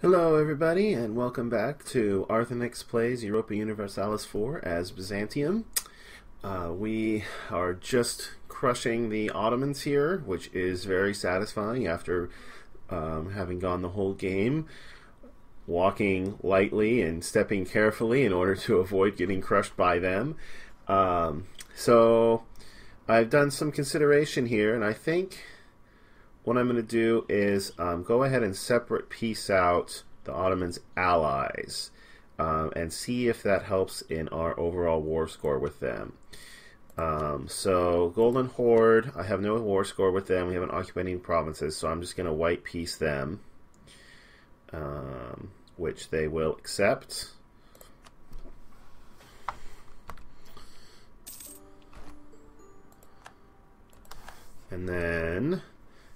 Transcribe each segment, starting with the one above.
Hello everybody and welcome back to Arthenex Plays Europa Universalis 4 as Byzantium. We are just crushing the Ottomans here, which is very satisfying after having gone the whole game walking lightly and stepping carefully in order to avoid getting crushed by them. So I've done some consideration here, and I think what I'm going to do is go ahead and separate piece out the Ottomans' allies and see if that helps in our overall war score with them. So Golden Horde, I have no war score with them. We haven't occupied any provinces, so I'm just going to white piece them, which they will accept. And then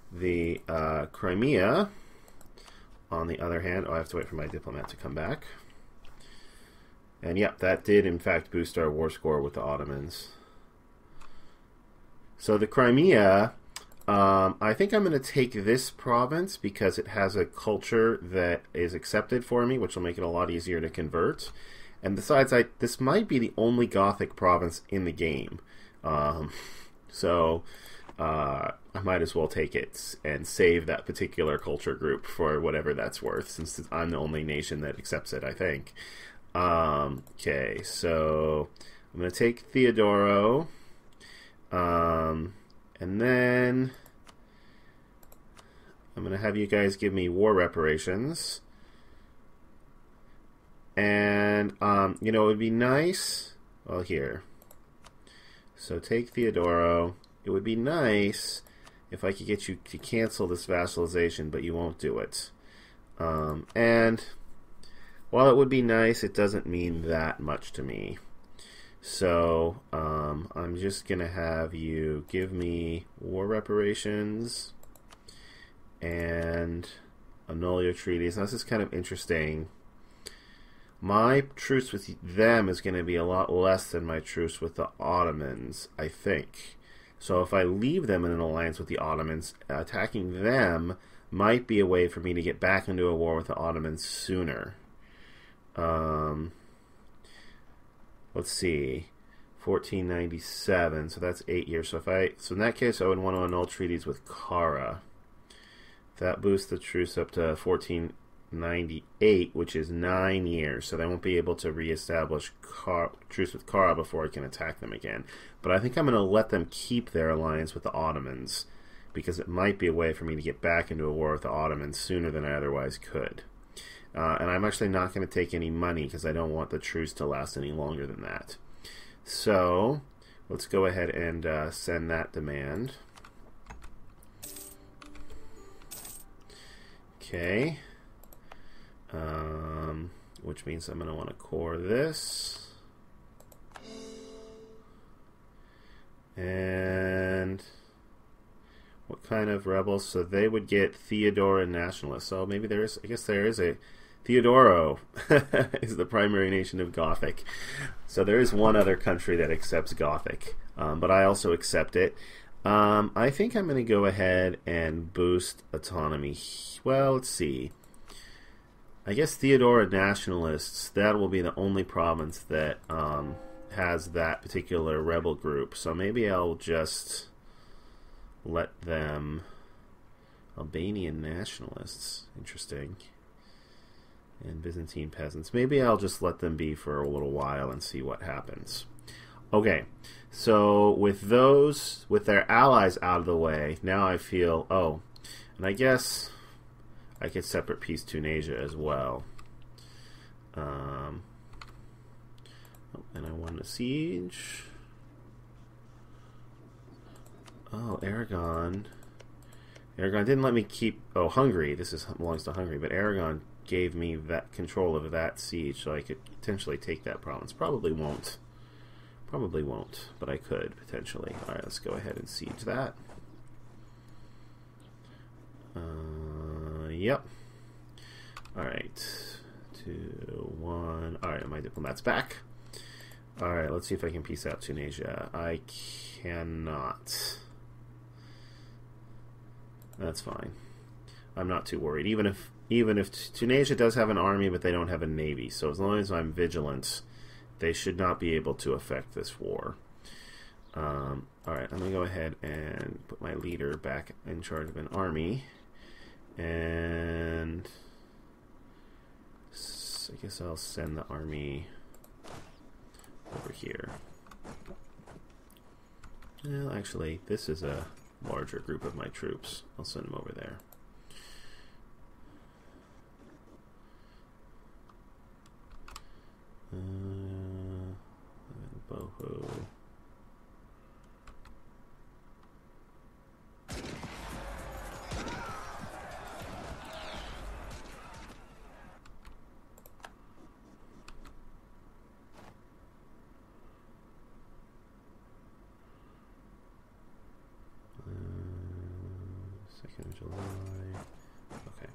the Crimea, on the other hand, I have to wait for my diplomat to come back. And yep, that did in fact boost our war score with the Ottomans. So the Crimea, I think I'm going to take this province because it has a culture that is accepted for me, which will make it a lot easier to convert. And besides, this might be the only Gothic province in the game. I might as well take it and save that particular culture group for whatever that's worth, since I'm the only nation that accepts it, I think. Okay, so I'm going to take Theodoro, and then I'm going to have you guys give me war reparations. And, you know, it would be nice, well, here. So take Theodoro. It would be nice if I could get you to cancel this vassalization, but you won't do it. And while it would be nice, it doesn't mean that much to me. So I'm just going to have you give me war reparations and annul your treaties. Now, this is kind of interesting. My truce with them is going to be a lot less than my truce with the Ottomans, I think. So if I leave them in an alliance with the Ottomans, attacking them might be a way for me to get back into a war with the Ottomans sooner. Let's see, 1497. So that's 8 years. So in that case, I would want to annul treaties with Kara. That boosts the truce up to 1498, which is 9 years. So they won't be able to reestablish truce with Kara before I can attack them again. But I think I'm going to let them keep their alliance with the Ottomans, because it might be a way for me to get back into a war with the Ottomans sooner than I otherwise could. And I'm actually not going to take any money because I don't want the truce to last any longer than that. So let's go ahead and send that demand. Okay. Which means I'm going to want to core this. And what kind of rebels? So they would get Theodora Nationalists. So maybe there is, I guess there is a Theodoro is the primary nation of Gothic. So there is one other country that accepts Gothic, but I also accept it. I think I'm going to go ahead and boost autonomy. Well, let's see. I guess Theodora Nationalists, that will be the only province that has that particular rebel group. So maybe I'll just let them... Albanian Nationalists. Interesting. And Byzantine Peasants. Maybe I'll just let them be for a little while and see what happens. Okay, so with those, with their allies out of the way, now I feel... Oh, and I guess I could separate piece Tunisia as well. And I won the siege. Oh, Aragon. Aragon didn't let me keep... Oh, Hungary. This belongs to Hungary. But Aragon gave me that control of that siege, so I could potentially take that province. Probably won't. Probably won't, but I could, potentially. Alright, let's go ahead and siege that. Yep. Alright. 2, 1. Alright, my diplomat's back. Alright, let's see if I can piece out Tunisia. I cannot. That's fine. I'm not too worried. Even if Tunisia does have an army, but they don't have a navy. So as long as I'm vigilant, they should not be able to affect this war. Alright, I'm going to go ahead and put my leader back in charge of an army. And I guess I'll send the army over here. Well, actually, this is a larger group of my troops. I'll send them over there. Boho. July. Okay.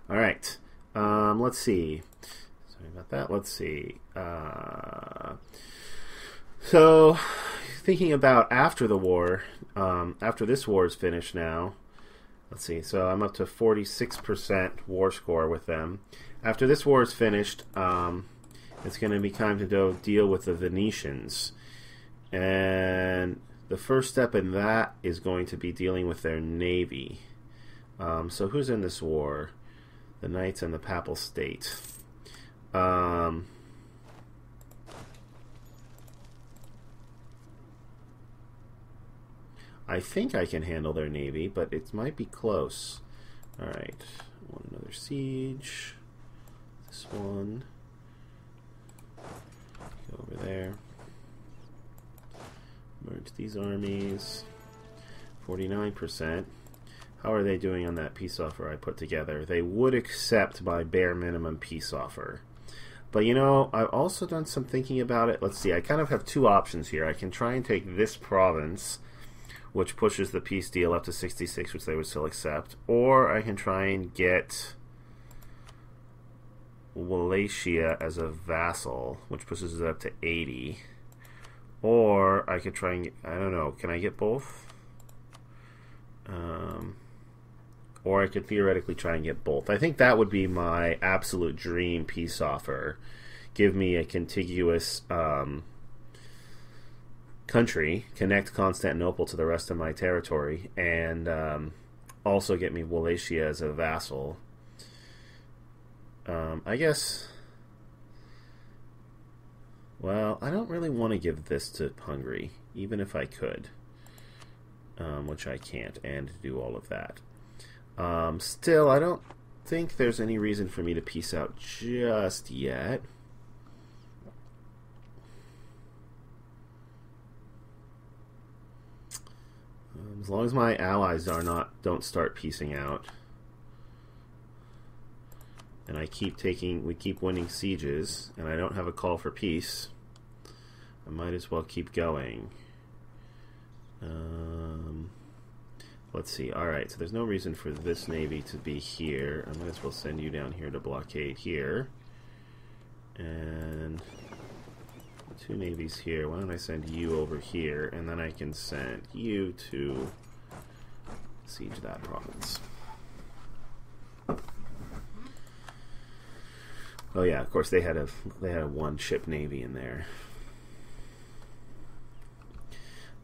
All right. Let's see. Sorry about that. Let's see. So, thinking about after the war, after this war is finished now, let's see. So I'm up to 46% war score with them. After this war is finished, it's going to be time to deal with the Venetians. And the first step in that is going to be dealing with their navy. So who's in this war? The Knights and the Papal State. I think I can handle their navy, but it might be close. Alright, want another siege. This one. Go over there. Merge these armies. 49%. How are they doing on that peace offer I put together? They would accept my bare minimum peace offer. But you know, I've also done some thinking about it. Let's see, I kind of have two options here. I can try and take this province, which pushes the peace deal up to 66, which they would still accept. Or I can try and get Wallachia as a vassal, which pushes it up to 80. Or I could try and get, I don't know, can I get both? Or I could theoretically try and get both. I think that would be my absolute dream peace offer. Give me a contiguous country, connect Constantinople to the rest of my territory, and also get me Wallachia as a vassal. I guess... Well, I don't really want to give this to Hungary, even if I could. Which I can't, and do all of that. Still, I don't think there's any reason for me to peace out just yet. As long as my allies don't start piecing out, and we keep winning sieges, and I don't have a call for peace, I might as well keep going. Let's see. Alright, so there's no reason for this navy to be here. I might as well send you down here to blockade here. And two navies here. Why don't I send you over here, and then I can send you to siege that province. Oh yeah, of course they had a one-ship navy in there.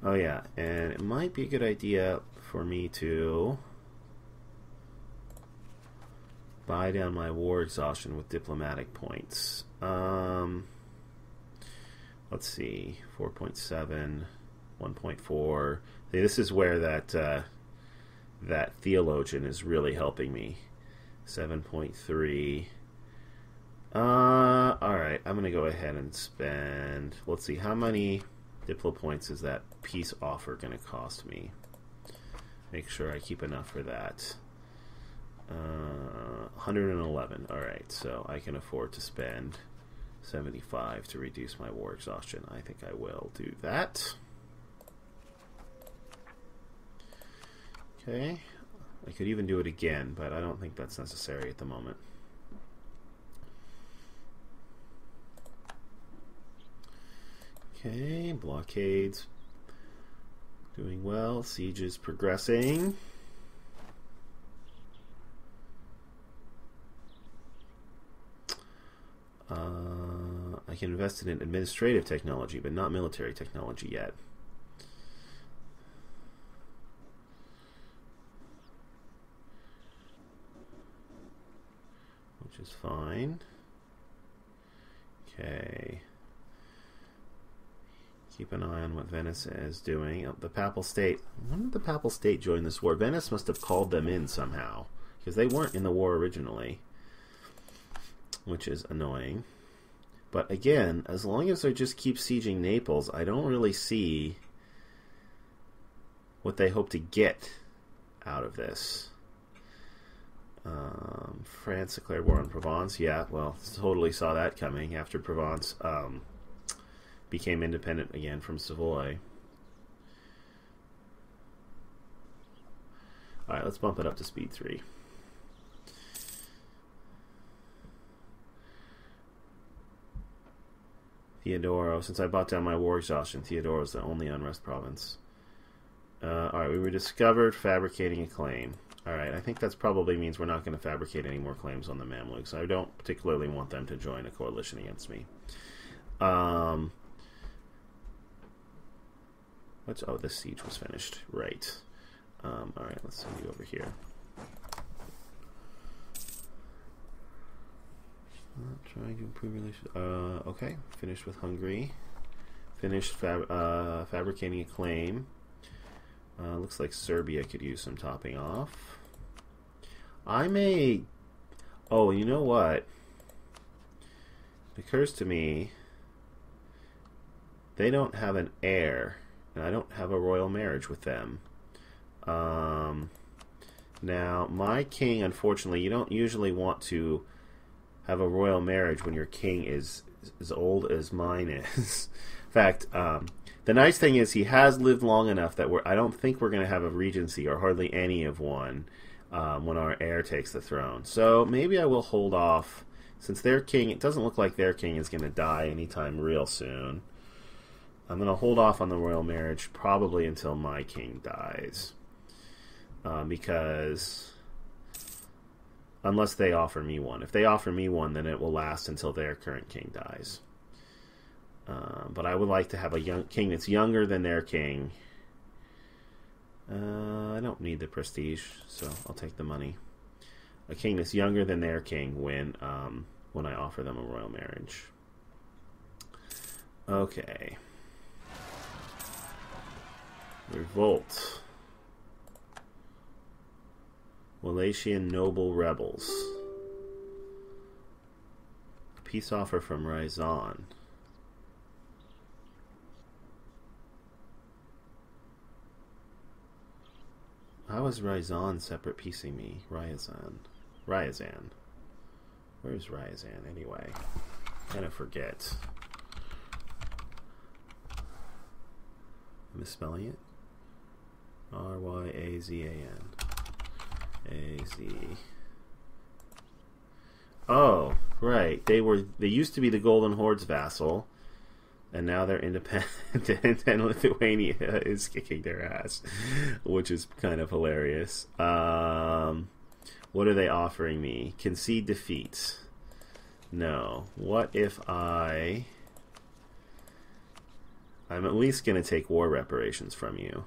Oh yeah, and it might be a good idea for me to buy down my war exhaustion with diplomatic points. Let's see, 4.7, 1.4. This is where that theologian is really helping me. 7.3. Alright, I'm going to go ahead and spend... Let's see, how many diplo points is that peace offer going to cost me? Make sure I keep enough for that. 111. Alright, so I can afford to spend 75 to reduce my war exhaustion. I think I will do that. Okay. I could even do it again, but I don't think that's necessary at the moment. Okay, blockades doing well, sieges progressing. can invest in administrative technology, but not military technology yet. Which is fine. Okay. Keep an eye on what Venice is doing. Oh, the Papal State. When did the Papal State join this war? Venice must have called them in somehow, because they weren't in the war originally, which is annoying. But again, as long as they just keep sieging Naples, I don't really see what they hope to get out of this. France declared war on Provence. Yeah, well, totally saw that coming after Provence became independent again from Savoy. Alright, let's bump it up to speed 3. Theodoro, since I bought down my war exhaustion, Theodoro is the only unrest province. Alright, we were discovered fabricating a claim. Alright, I think that probably means we're not going to fabricate any more claims on the Mamluks. I don't particularly want them to join a coalition against me. Oh, this siege was finished. Right. Alright, let's send you over here. Trying to improve relations. Okay, finished with Hungary. Finished fabricating a claim. Looks like Serbia could use some topping off. I may... Oh, you know what? It occurs to me they don't have an heir, and I don't have a royal marriage with them. Now, my king, unfortunately, you don't usually want to have a royal marriage when your king is as old as mine is. In fact, the nice thing is he has lived long enough that I don't think we're going to have a regency, or hardly any of one, when our heir takes the throne. So maybe I will hold off, since their king, it doesn't look like their king is going to die anytime real soon. I'm going to hold off on the royal marriage probably until my king dies. Because unless they offer me one. If they offer me one, then it will last until their current king dies. But I would like to have a young king that's younger than their king. I don't need the prestige, so I'll take the money. A king that's younger than their king when I offer them a royal marriage. Okay. Revolt. Wallachian noble rebels. Peace offer from Ryazan. How is Ryazan separate piecing me? Ryazan. Where's Ryazan anyway? Kind of forget. I'm misspelling it. R-Y-A-Z-A-N. A-Z. Oh, right. They used to be the Golden Horde's vassal, and now they're independent, and Lithuania is kicking their ass, which is kind of hilarious. What are they offering me? Concede defeat. No. What if I'm at least going to take war reparations from you.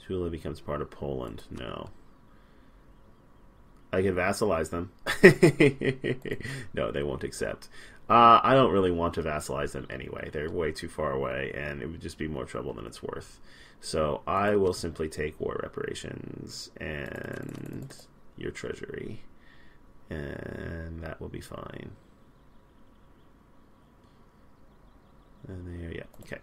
Tula becomes part of Poland. No. I can vassalize them. No, they won't accept. I don't really want to vassalize them anyway. They're way too far away, and it would just be more trouble than it's worth. So I will simply take war reparations and your treasury, and that will be fine. And there, yeah, okay.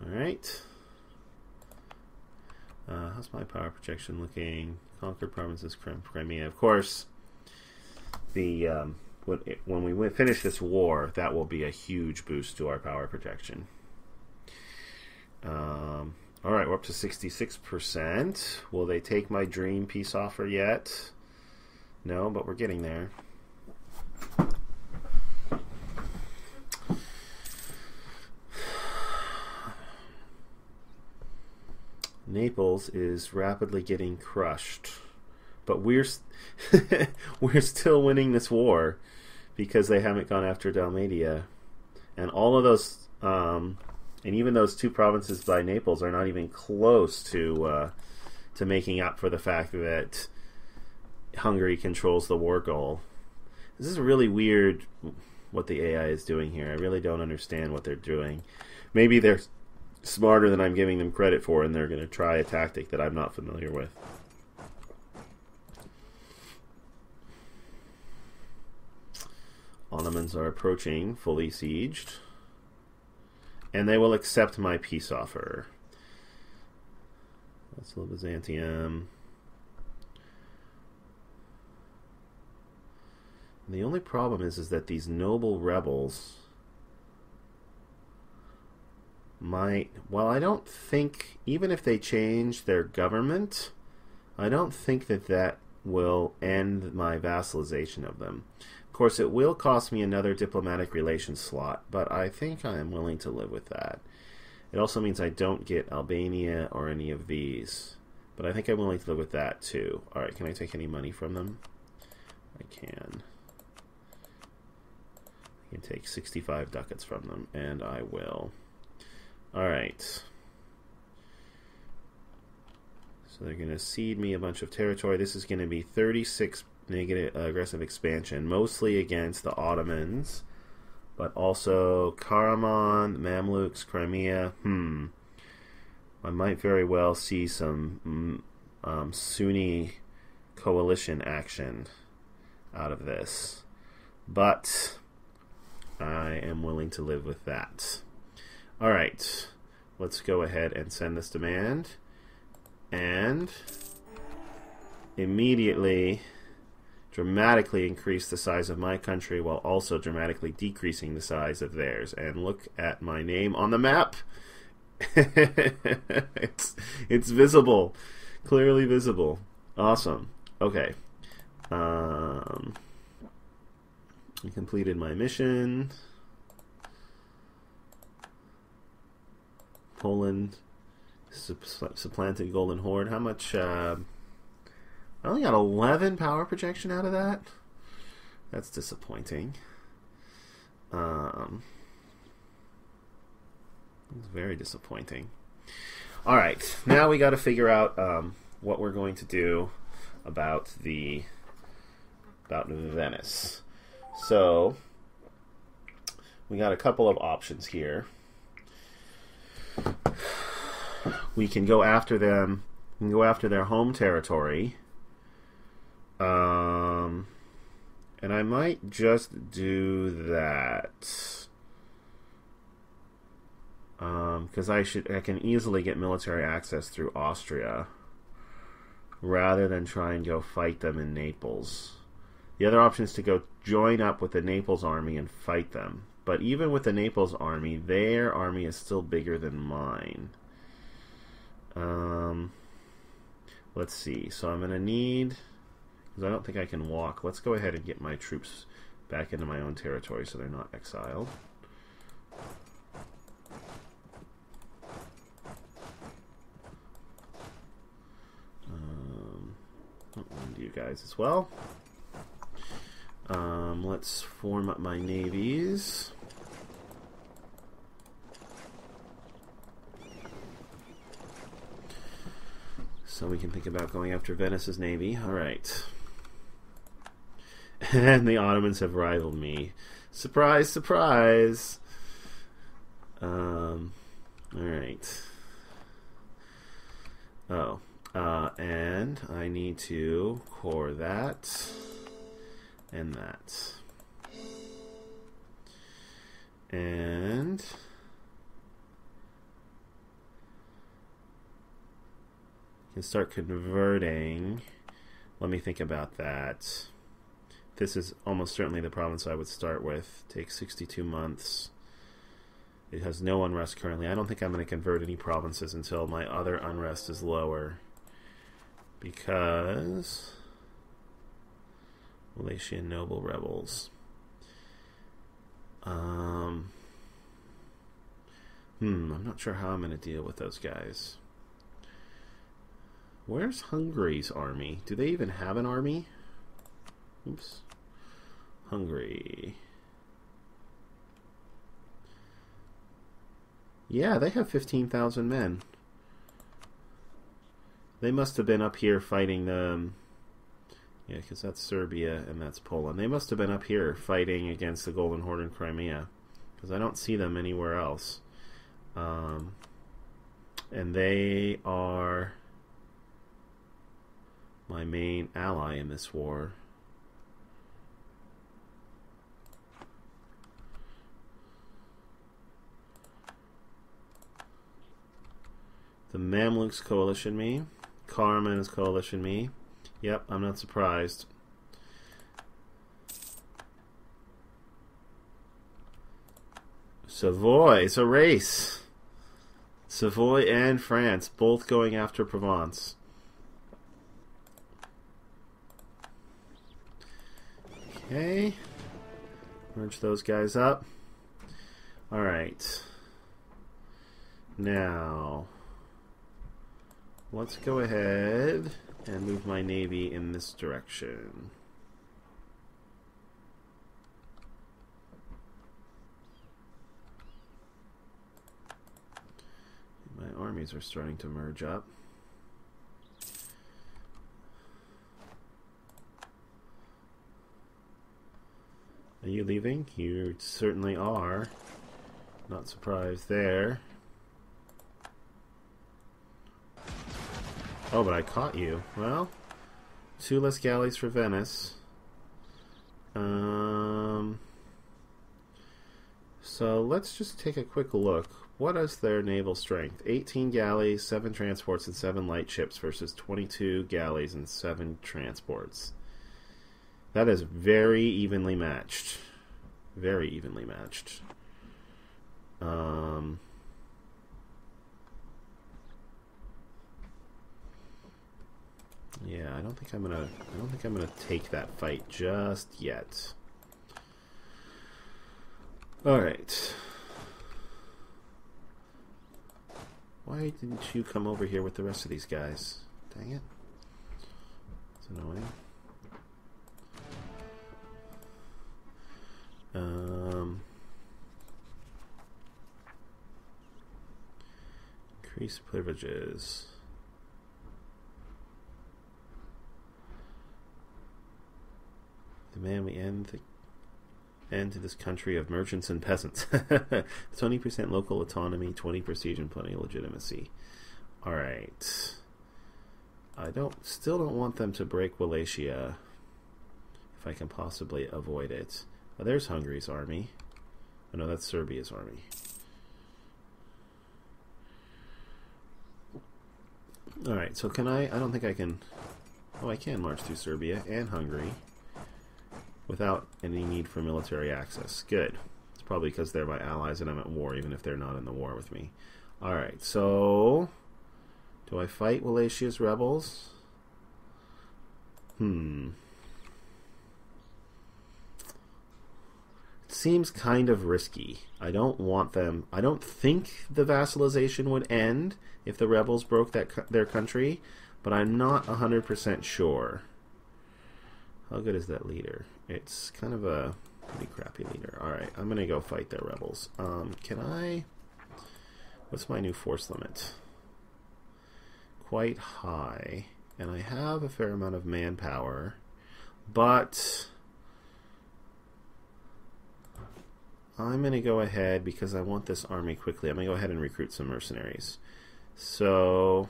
Alright. How's my power projection looking? Conquered provinces, Crimea. Of course, when we finish this war, that will be a huge boost to our power projection. Alright, we're up to 66%. Will they take my dream peace offer yet? No, but we're getting there. Naples is rapidly getting crushed. But we're we're still winning this war because they haven't gone after Dalmatia. And all of those, and even those two provinces by Naples are not even close to making up for the fact that Hungary controls the war goal. This is really weird what the AI is doing here. I really don't understand what they're doing. Maybe they're smarter than I'm giving them credit for, and they're going to try a tactic that I'm not familiar with. Ottomans are approaching, fully sieged, and they will accept my peace offer. That's a Byzantium. The only problem is that these noble rebels might... Well, I don't think, even if they change their government, I don't think that that will end my vassalization of them. Of course, it will cost me another diplomatic relations slot, but I think I am willing to live with that. It also means I don't get Albania or any of these, but I think I'm willing to live with that too. Alright, can I take any money from them? I can. I can take 65 ducats from them, and I will. Alright. So they're going to cede me a bunch of territory. This is going to be 36 negative aggressive expansion, mostly against the Ottomans, but also Karaman, Mamluks, Crimea. I might very well see some Sunni coalition action out of this, but I am willing to live with that. Alright, let's go ahead and send this demand, and immediately dramatically increase the size of my country while also dramatically decreasing the size of theirs. And look at my name on the map. It's visible, clearly visible. Awesome. Okay. I completed my mission. Poland supplanted Golden Horde. How much? I only got 11 power projection out of that. That's disappointing. It's very disappointing. Alright, now we got to figure out what we're going to do about Venice. So, we got a couple of options here. We can go after them. We can go after their home territory. And I might just do that. Because I can easily get military access through Austria rather than try and go fight them in Naples. The other option is to go join up with the Naples army and fight them. But even with the Naples army, their army is still bigger than mine. Let's see. So I'm going to need... because I don't think I can walk. Let's go ahead and get my troops back into my own territory so they're not exiled. And you guys as well. Let's form up my navies. So we can think about going after Venice's navy. Alright. And the Ottomans have rivaled me. Surprise, surprise! Alright. Oh. And I need to core that. And that. And... can start converting. Let me think about that. This is almost certainly the province I would start with. Takes 62 months. It has no unrest currently. I don't think I'm going to convert any provinces until my other unrest is lower. Because... Wallatian noble rebels. I'm not sure how I'm going to deal with those guys. Where's Hungary's army? Do they even have an army? Oops. Hungary. Yeah, they have 15,000 men. They must have been up here fighting the... Yeah, because that's Serbia and that's Poland. They must have been up here fighting against the Golden Horde in Crimea, because I don't see them anywhere else. And they are my main ally in this war. The Mamluks coalition me. Karaman is coalition me. Yep, I'm not surprised. Savoy, it's a race. Savoy and France, both going after Provence. Okay. Merge those guys up. Alright. Now, let's go ahead and move my navy in this direction. My armies are starting to merge up. Are you leaving? You certainly are. Not surprised there. Oh, but I caught you. Well, 2 less galleys for Venice. So let's just take a quick look. What is their naval strength? 18 galleys, 7 transports, and 7 light ships versus 22 galleys and 7 transports. That is very evenly matched. Very evenly matched. Yeah, I don't think I'm gonna take that fight just yet. All right. Why didn't you come over here with the rest of these guys? Dang it. It's annoying. Increase privileges. Demand we end to this country of merchants and peasants. 20% local autonomy, 20 prestige, and plenty of legitimacy. Alright. I still don't want them to break Wallachia if I can possibly avoid it. Oh, there's Hungary's army. Oh no, that's Serbia's army. Alright, so can I don't think I can... Oh, I can march through Serbia and Hungary without any need for military access. Good. It's probably because they're my allies and I'm at war, even if they're not in the war with me. Alright, so... Do I fight Wallachia's rebels? It seems kind of risky. I don't want them... I don't think the vassalization would end if the rebels broke their country, but I'm not 100% sure. How good is that leader? It's kind of a pretty crappy leader. Alright, I'm going to go fight their rebels. Can I... What's my new force limit? Quite high. And I have a fair amount of manpower. But... I'm going to go ahead, because I want this army quickly, I'm going to go ahead and recruit some mercenaries. So...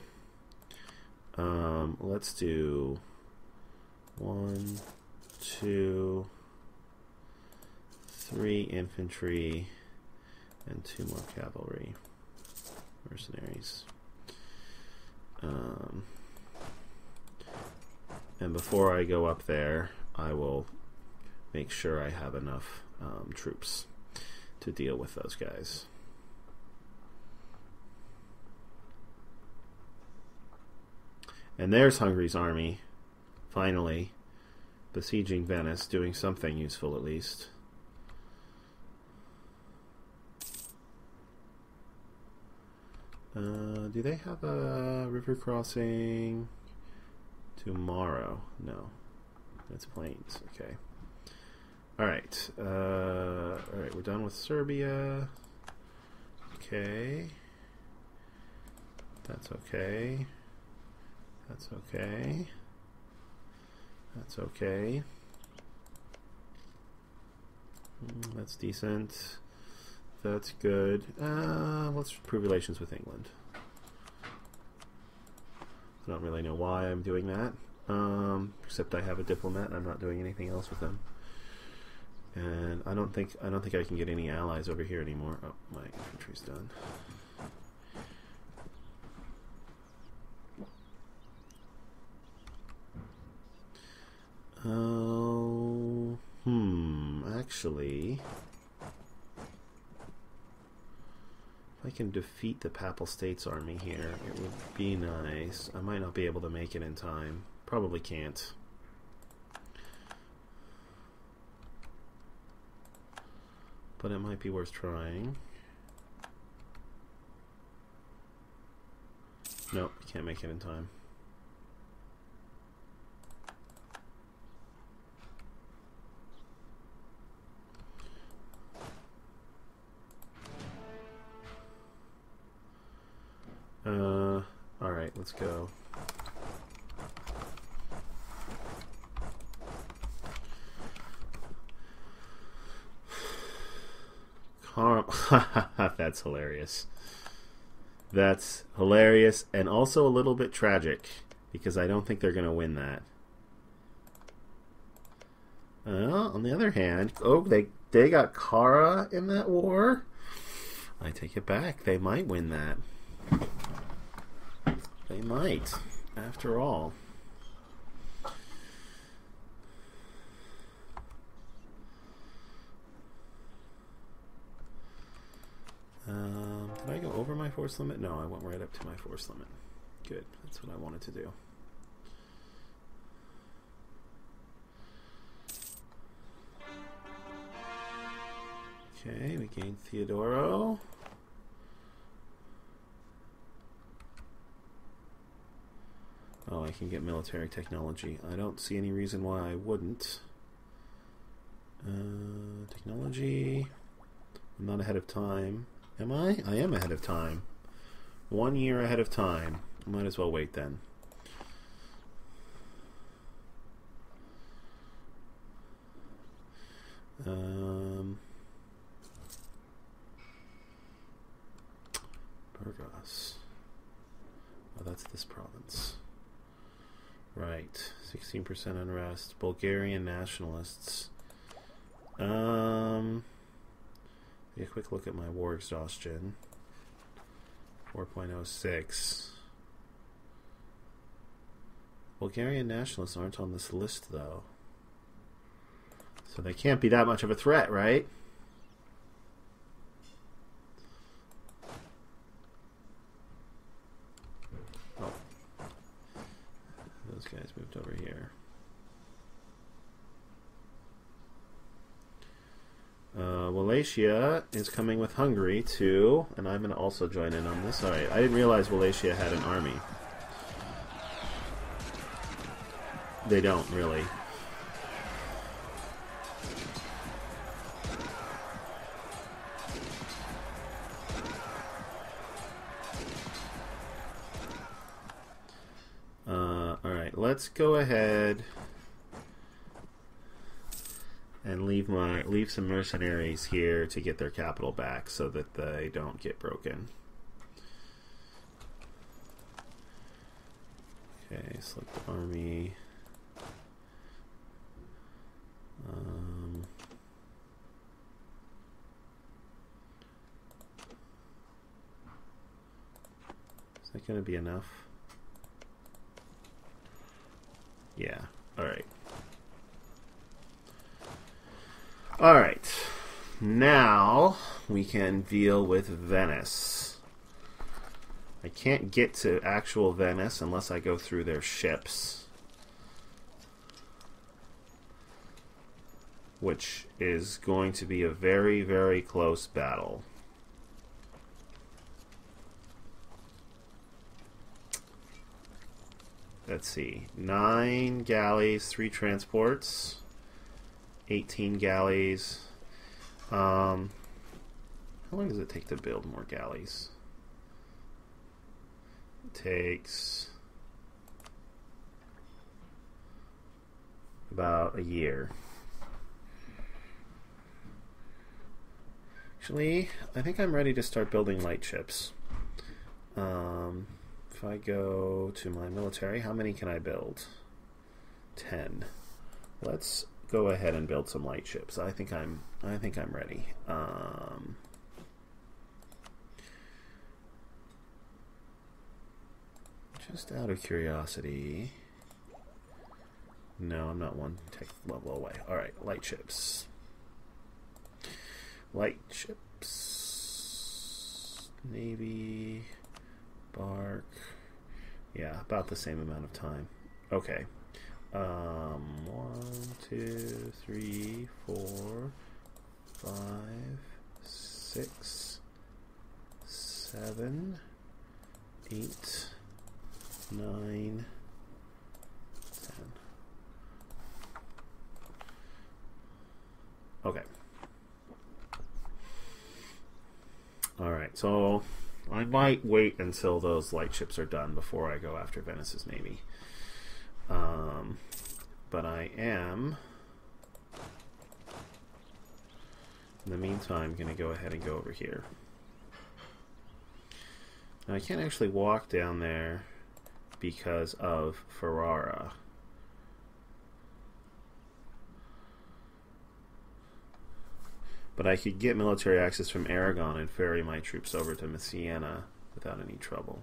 let's do... 1, 2, 3 infantry, and 2 more cavalry mercenaries. And before I go up there, I will make sure I have enough troops to deal with those guys. And there's Hungary's army. Finally, besieging Venice, doing something useful at least. Do they have a river crossing? Tomorrow. No. That's planes. Okay. Alright. Alright, we're done with Serbia. Okay. That's okay. That's okay. That's okay. That's decent. That's good. Let's improve relations with England. I don't really know why I'm doing that. Except I have a diplomat and I'm not doing anything else with them. And I don't think I can get any allies over here anymore. Oh, my infantry's done. Oh, actually, if I can defeat the Papal States Army here, it would be nice. I might not be able to make it in time. Probably can't. But it might be worth trying. Nope, can't make it in time. Alright, let's go. That's hilarious. That's hilarious and also a little bit tragic because I don't think they're going to win that. On the other hand, oh, they got Kara in that war. I take it back. They might win that. They might, after all. Did I go over my force limit? No, I went right up to my force limit. Good, that's what I wanted to do. Okay, we gained Theodoro. Oh, I can get military technology. I don't see any reason why I wouldn't. Technology. I'm not ahead of time. Am I? I am ahead of time. 1 year ahead of time. Might as well wait then. Burgos. Oh, that's this province. Right. 16% unrest. Bulgarian nationalists. A quick look at my war exhaustion. 4.06. Bulgarian nationalists aren't on this list, though. So they can't be that much of a threat, right? Oh. Those guys moved over here. Wallachia is coming with Hungary too, and I'm going to also join in on this. Alright, I didn't realize Wallachia had an army. They don't, really. Alright, let's go ahead and leave some mercenaries here to get their capital back so that they don't get broken. Okay, select the army. Is that going to be enough? Yeah, alright. Alright, now we can deal with Venice. I can't get to actual Venice unless I go through their ships, which is going to be a very, very close battle. let's see, 9 galleys, 3 transports, 18 galleys. How long does it take to build more galleys? It takes about a year. Actually, I think I'm ready to start building light ships. If I go to my military, how many can I build? 10. Let's go ahead and build some light ships. I think I'm ready. Just out of curiosity. No, I'm not one tech level away. Alright, light ships. Light ships. Navy. Bark. Yeah, about the same amount of time. Okay. 1, 2, 3, 4, 5, 6, 7, 8, 9, 10. Okay. Alright, so I might wait until those light ships are done before I go after Venice's navy. But I am, in the meantime, going to go ahead and go over here. Now, I can't actually walk down there because of Ferrara. But I could get military access from Aragon and ferry my troops over to Messina without any trouble.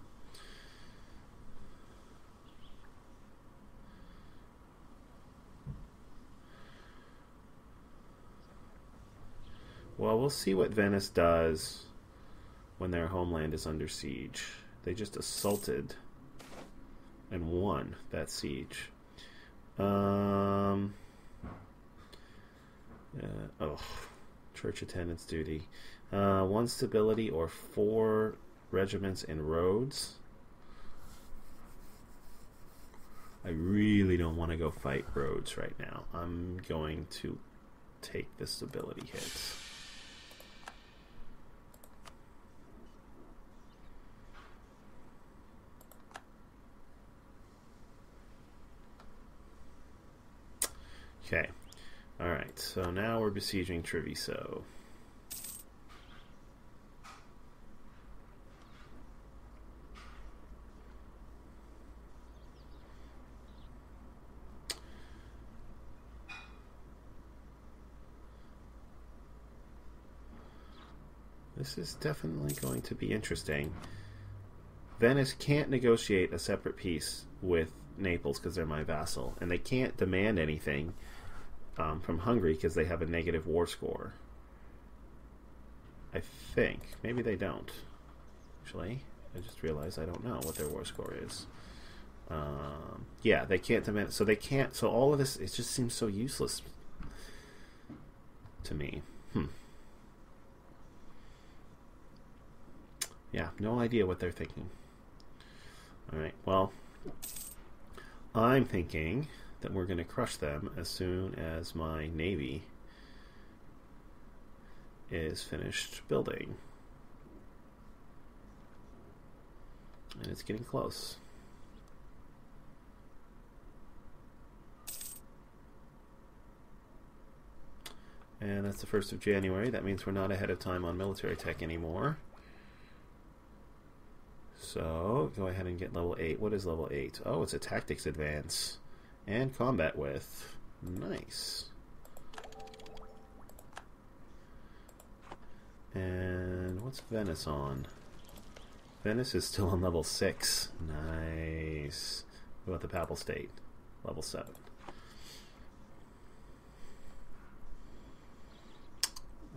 Well, we'll see what Venice does when their homeland is under siege. They just assaulted and won that siege. Church attendance duty. 1 stability or 4 regiments in Rhodes. I really don't want to go fight Rhodes right now. I'm going to take the stability hits. Okay. Alright, so now we're besieging Treviso. This is definitely going to be interesting. Venice can't negotiate a separate peace with Naples because they're my vassal, and they can't demand anything from Hungary because they have a negative war score. I think. Maybe they don't. Actually, I just realized I don't know what their war score is. Yeah, they can't demand. So they can't. So all of this, it just seems so useless to me. Yeah, no idea what they're thinking. Alright, well, I'm thinking that we're going to crush them as soon as my navy is finished building. And it's getting close. And that's the 1st of January. That means we're not ahead of time on military tech anymore. So, go ahead and get level 8. What is level 8? Oh, it's a tactics advance. And combat width. Nice. And what's Venice on? Venice is still on level 6. Nice. What about the Papal State? Level 7.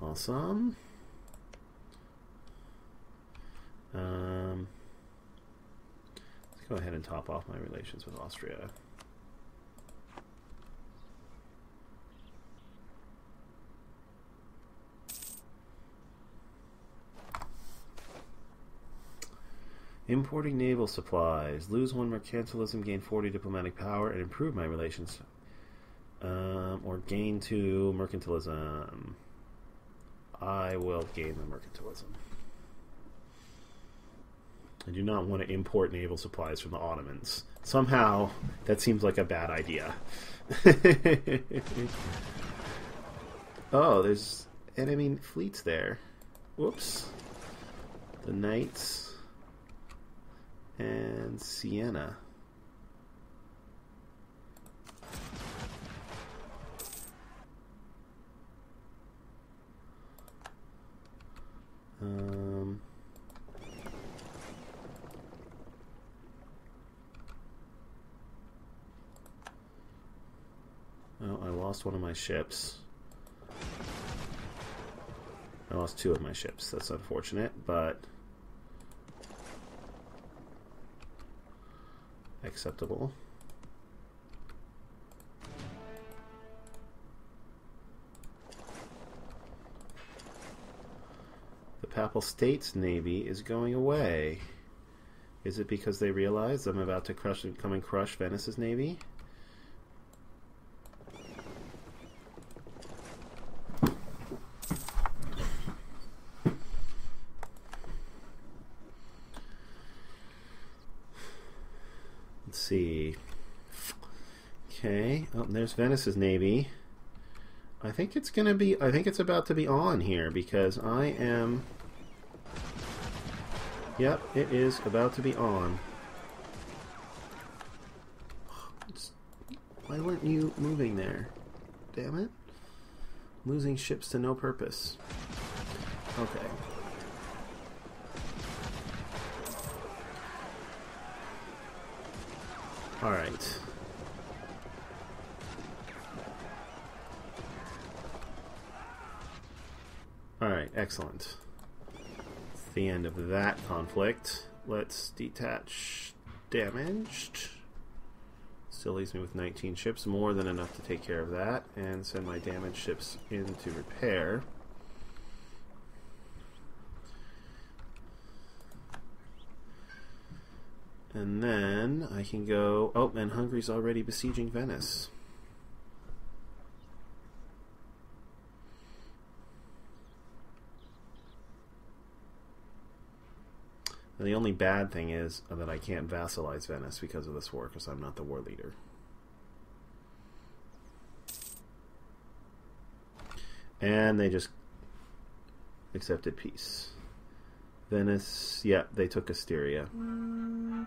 Awesome. Let's go ahead and top off my relations with Austria. Importing naval supplies. Lose 1 mercantilism, gain 40 diplomatic power, and improve my relations. Or gain 2 mercantilism. I will gain the mercantilism. I do not want to import naval supplies from the Ottomans. Somehow, that seems like a bad idea. Oh, there's enemy fleets there. Whoops. The Knights and Siena. Oh, I lost one of my ships. I lost 2 of my ships. That's unfortunate, but acceptable. The Papal States Navy is going away. Is it because they realize I'm about to come and crush Venice's navy? Let's see. Okay. Oh, there's Venice's navy. I think it's gonna be. I think it's about to be on here because I am. Yep, it is about to be on. Why weren't you moving there? Damn it! Losing ships to no purpose. Okay. All right. All right, excellent. It's the end of that conflict. Let's detach damaged. Still leaves me with 19 ships, more than enough to take care of that, and send my damaged ships into repair. And then I can go... Oh, and Hungary's already besieging Venice. And the only bad thing is that I can't vassalize Venice because of this war, because I'm not the war leader. And they just accepted peace. Venice, yeah, they took Asteria. And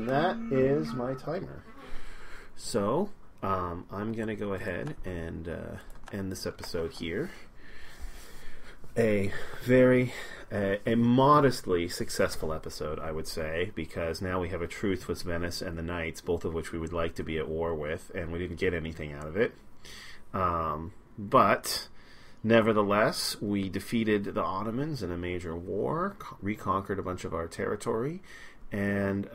that is my timer. So, I'm going to go ahead and end this episode here. A modestly successful episode, I would say, because now we have a truce with Venice and the Knights, both of which we would like to be at war with, and we didn't get anything out of it. But nevertheless, we defeated the Ottomans in a major war, reconquered a bunch of our territory, and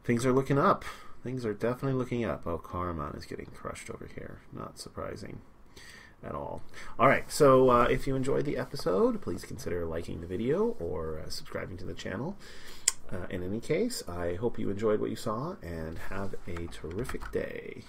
things are looking up. Things are definitely looking up. Oh, Karaman is getting crushed over here. Not surprising at all. Alright, so if you enjoyed the episode, please consider liking the video or subscribing to the channel. In any case, I hope you enjoyed what you saw, and have a terrific day.